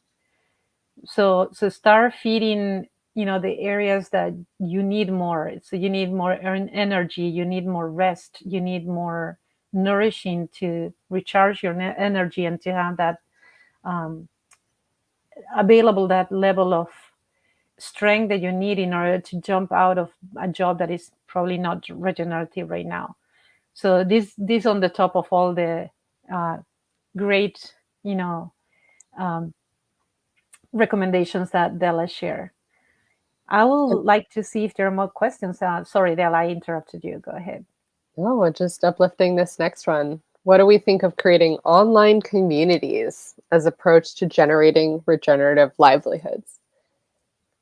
So start feeding, the areas that you need more. So you need more energy, you need more rest, you need more nourishing to recharge your energy and to have that available, that level of strength that you need in order to jump out of a job that is probably not regenerative right now. So this on the top of all the great recommendations that Della shared. I would like to see if there are more questions. Sorry, Della, I interrupted you. Go ahead. Oh, just uplifting this next one. What do we think of creating online communities as approach to generating regenerative livelihoods?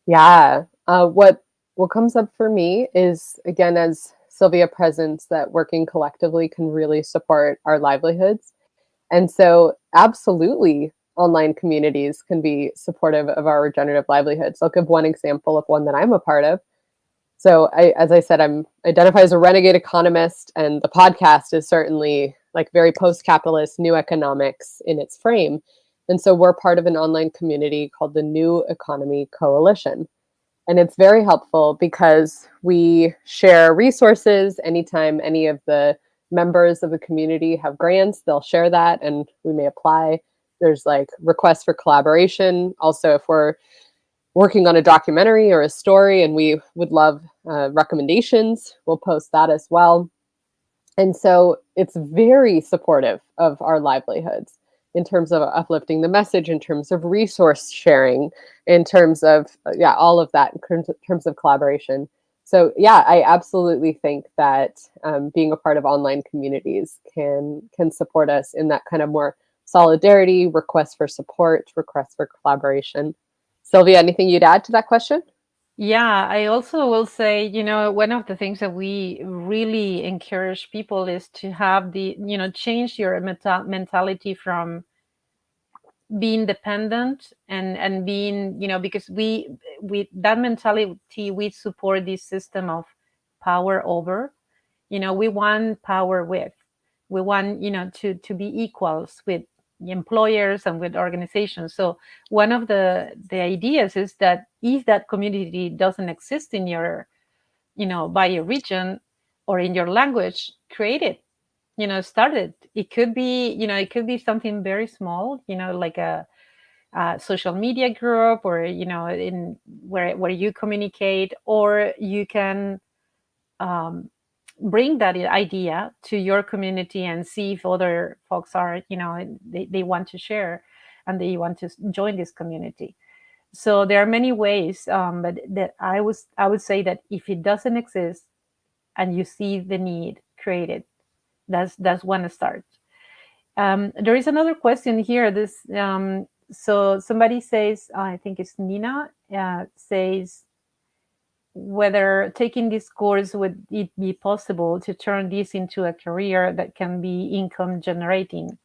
Yeah. What comes up for me is, again, as Sylvia presents, that working collectively can really support our livelihoods. And so absolutely online communities can be supportive of our regenerative livelihoods. I'll give one example of one that I'm a part of. So as I said, I'm identify as a renegade economist, and the podcast is certainly like very post-capitalist new economics in its frame. And so we're part of an online community called the New Economy Coalition. And it's very helpful because we share resources. Anytime any of the members of the community have grants, they'll share that and we may apply. There's like requests for collaboration. Also, if we're working on a documentary or a story and we would love recommendations, we'll post that as well. And so it's very supportive of our livelihoods in terms of uplifting the message, in terms of resource sharing, in terms of, all of that, in terms of collaboration. So yeah, I absolutely think that being a part of online communities can support us in that kind of more solidarity, request for support, request for collaboration. Sylvia, anything you'd add to that question? Yeah, I also will say, one of the things that we really encourage people is to have change your mentality from being dependent and being, because we that mentality, we support this system of power over, we want power with, we want, to be equals with employers and with organizations. So one of the ideas is that if that community doesn't exist in your, by your region or in your language, create it, start it. It could be, it could be something very small, like a social media group, or in where you communicate, or you can bring that idea to your community and see if other folks are, they want to share and they want to join this community. So there are many ways, but that I would say that if it doesn't exist and you see the need, create it. That's one start. There is another question here. So somebody says, I think it's Nina, says whether taking this course, would it be possible to turn this into a career that can be income generating?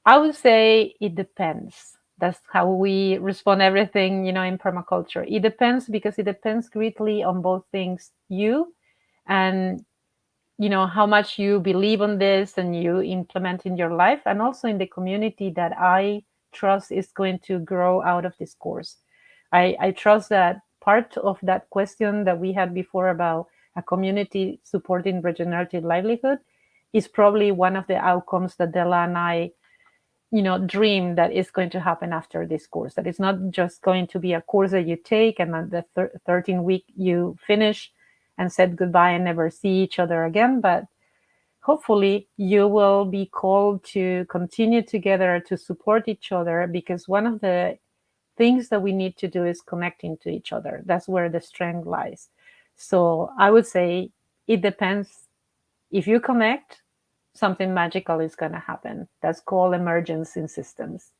I would say it depends. That's how we respond everything, in permaculture. It depends, because it depends greatly on both things, you and how much you believe on this and you implement in your life, and also in the community that I trust is going to grow out of this course. I trust that part of that question that we had before about a community supporting regenerative livelihood is probably one of the outcomes that Della and I, dream that is going to happen after this course. That it's not just going to be a course that you take and then the 13-week you finish and said goodbye and never see each other again, but hopefully you will be called to continue together to support each other, because one of the things that we need to do is connecting to each other. That's where the strength lies. So I would say it depends. If you connect, something magical is going to happen. That's called emergence in systems.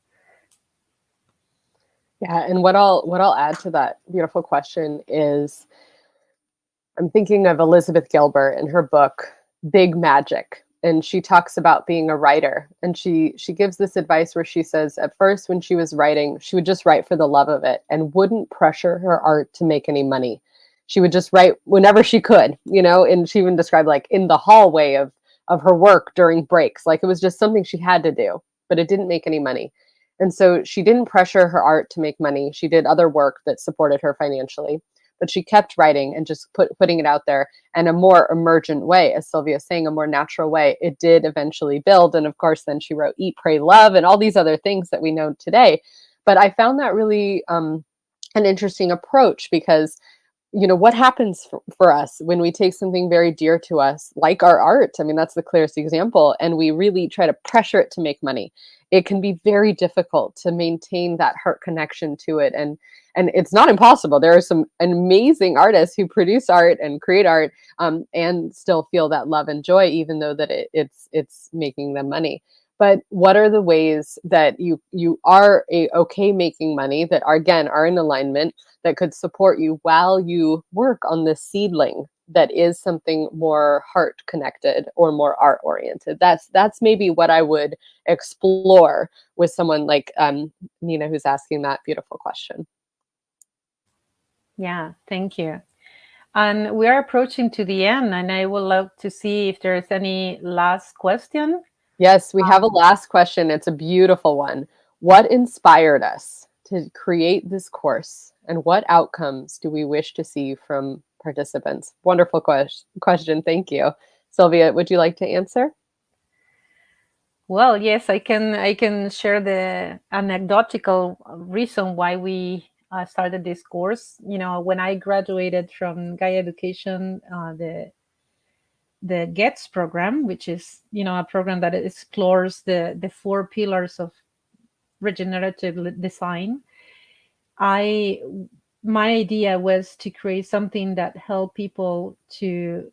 Yeah, and what I'll add to that beautiful question is, I'm thinking of Elizabeth Gilbert in her book Big Magic, and she talks about being a writer, and she gives this advice where she says at first when she was writing, she would just write for the love of it and wouldn't pressure her art to make any money. She would just write whenever she could, and she even described like in the hallway of her work during breaks. Like it was just something she had to do, but it didn't make any money. And so she didn't pressure her art to make money. She did other work that supported her financially, but she kept writing and just putting it out there in a more emergent way, as Sylvia is saying, a more natural way. It did eventually build. And of course, then she wrote Eat, Pray, Love and all these other things that we know today. But I found that really an interesting approach, because what happens for us when we take something very dear to us, like our art? I mean, that's the clearest example. And we really try to pressure it to make money. It can be very difficult to maintain that heart connection to it. And it's not impossible. There are some amazing artists who produce art and create art and still feel that love and joy, even though that it's making them money. But what are the ways that you are okay making money that are, again, are in alignment, that could support you while you work on this seedling that is something more heart connected or more art oriented? That's maybe what I would explore with someone like Nina, who's asking that beautiful question. Yeah, thank you. And we are approaching to the end, and I would love to see if there's any last question. Yes, we have a last question. It's a beautiful one. What inspired us to create this course, and what outcomes do we wish to see from participants? Wonderful question. Thank you. Sylvia, would you like to answer? Well, yes, I can share the anecdotal reason why we started this course. When I graduated from Gaia Education, the GETS program, which is a program that explores the 4 pillars of regenerative design, my idea was to create something that helped people to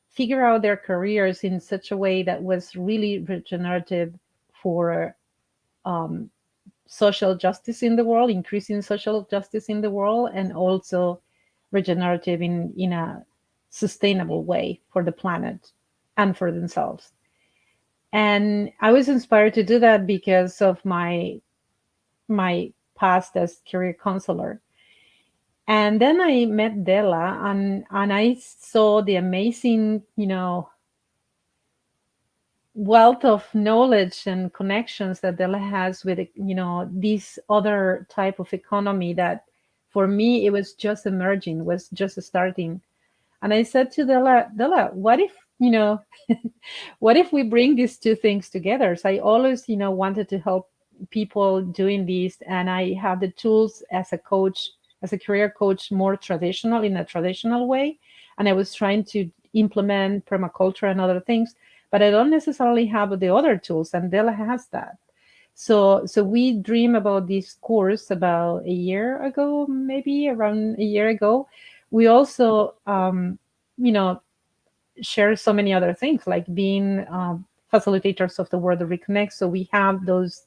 figure out their careers in such a way that was really regenerative for social justice in the world, increasing social justice in the world, and also regenerative in a sustainable way for the planet and for themselves. And I was inspired to do that because of my my past as career counselor. And then I met Della, and I saw the amazing, wealth of knowledge and connections that Della has with, this other type of economy that for me, it was just emerging, was just starting. And I said to Della, what if, what if we bring these two things together? So I always, wanted to help people doing this. And I have the tools as a coach, as a career coach, more traditional, in a traditional way. And I was trying to implement permaculture and other things, but I don't necessarily have the other tools. And Della has that. So we dream about this course about a year ago, maybe around a year ago. We also, you know, share so many other things like being facilitators of the World of Reconnect. So we have those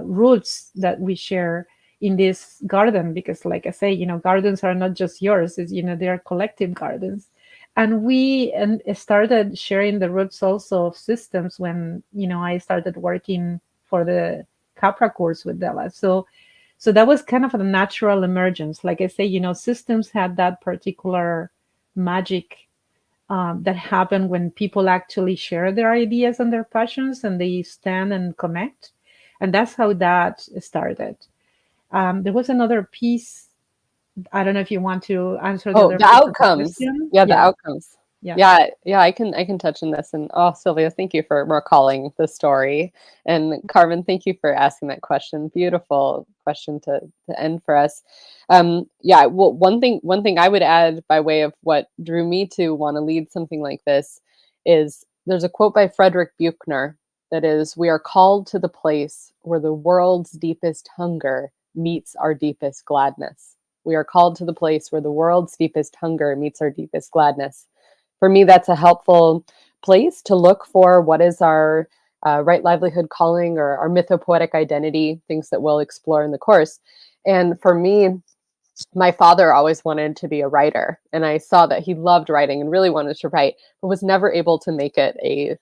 roots that we share in this garden, because like I say, gardens are not just yours, it's, they are collective gardens. And we started sharing the roots also of systems when, I started working for the Capra course with Della. So that was kind of a natural emergence. Like I say, systems had that particular magic that happened when people actually share their ideas and their passions and they stand and connect. And that's how that started. There was another piece. I don't know if you want to answer the Oh, other the piece of the outcomes. question. Yeah, the Yeah, outcomes. yeah. Yeah, I can touch on this. And oh, Sylvia, thank you for recalling the story. And Carmen, thank you for asking that question. Beautiful question to end for us. Yeah, well, one thing I would add by way of what drew me to want to lead something like this is there's a quote by Frederick Buechner that is, "We are called to the place where the world's deepest hunger meets our deepest gladness." We are called to the place where the world's deepest hunger meets our deepest gladness. For me, that's a helpful place to look for what is our right livelihood calling or our mythopoetic identity, things that we'll explore in the course. And for me, my father always wanted to be a writer, and I saw that he loved writing and really wanted to write, but was never able to make it a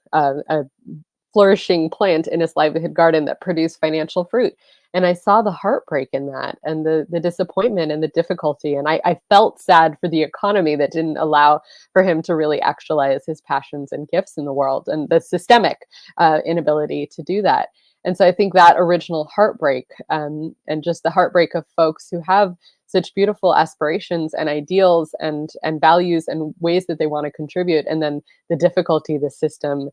flourishing plant in his livelihood garden that produced financial fruit. And I saw the heartbreak in that and the disappointment and the difficulty. And I felt sad for the economy that didn't allow for him to really actualize his passions and gifts in the world, and the systemic inability to do that. And so I think that original heartbreak, and just the heartbreak of folks who have such beautiful aspirations and ideals and values and ways that they want to contribute, and then the difficulty the system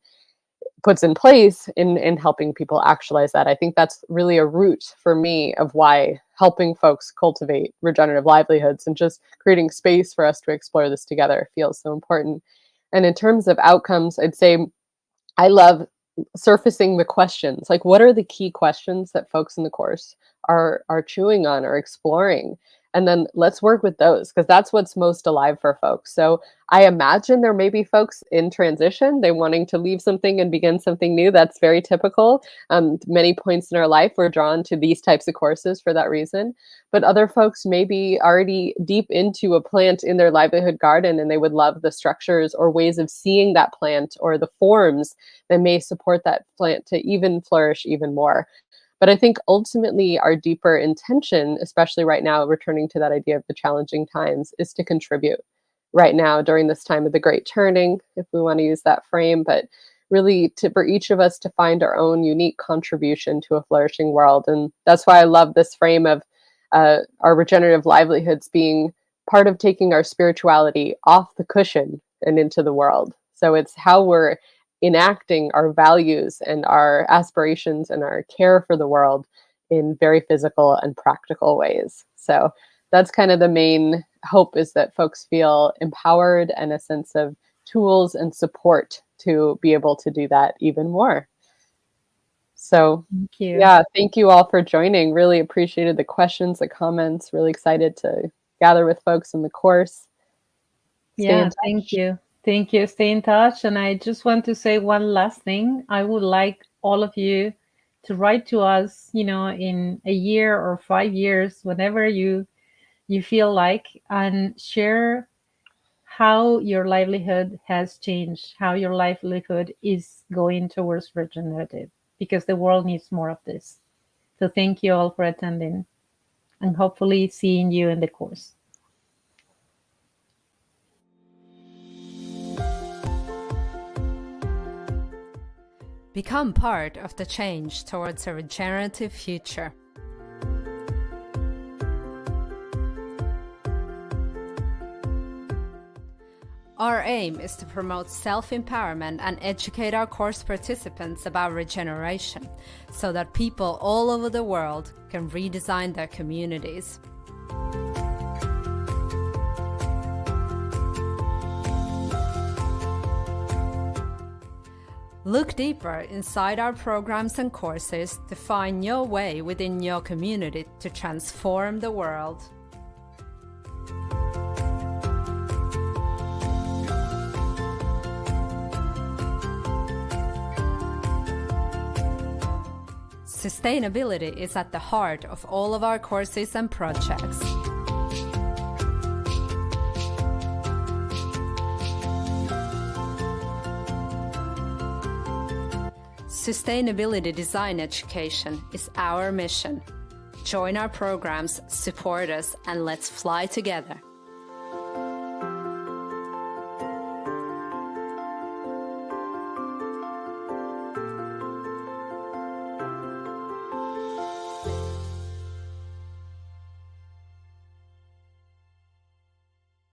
puts in place in helping people actualize that. I think that's really a root for me of why helping folks cultivate regenerative livelihoods and just creating space for us to explore this together feels so important. And in terms of outcomes, I'd say I love surfacing the questions. Like, what are the key questions that folks in the course are chewing on or exploring? And then let's work with those, because that's what's most alive for folks. So I imagine there may be folks in transition, they wanting to leave something and begin something new. That's very typical. Many points in our life, we're drawn to these types of courses for that reason. But other folks may be already deep into a plant in their livelihood garden, and they would love the structures or ways of seeing that plant or the forms that may support that plant to even flourish even more. But I think ultimately our deeper intention, especially right now, returning to that idea of the challenging times, is to contribute right now during this time of the great turning, if we want to use that frame, but really for each of us to find our own unique contribution to a flourishing world. And that's why I love this frame of our regenerative livelihoods being part of taking our spirituality off the cushion and into the world. So it's how we're enacting our values and our aspirations and our care for the world in very physical and practical ways. So that's kind of the main hope, is that folks feel empowered and a sense of tools and support to be able to do that even more. So Thank you. yeah, thank you all for joining. Really appreciated the questions, the comments. Really excited to gather with folks in the course. Stay in touch. Thank you. Thank you. Stay in touch. And I just want to say one last thing. I would like all of you to write to us, in a year or 5 years, whenever you feel like, and share how your livelihood has changed, how your livelihood is going towards regenerative, because the world needs more of this. So thank you all for attending, and hopefully seeing you in the course. Become part of the change towards a regenerative future. Our aim is to promote self-empowerment and educate our course participants about regeneration, so that people all over the world can redesign their communities. Look deeper inside our programs and courses to find your way within your community to transform the world. Sustainability is at the heart of all of our courses and projects. Sustainability design education is our mission. Join our programs, support us, and let's fly together.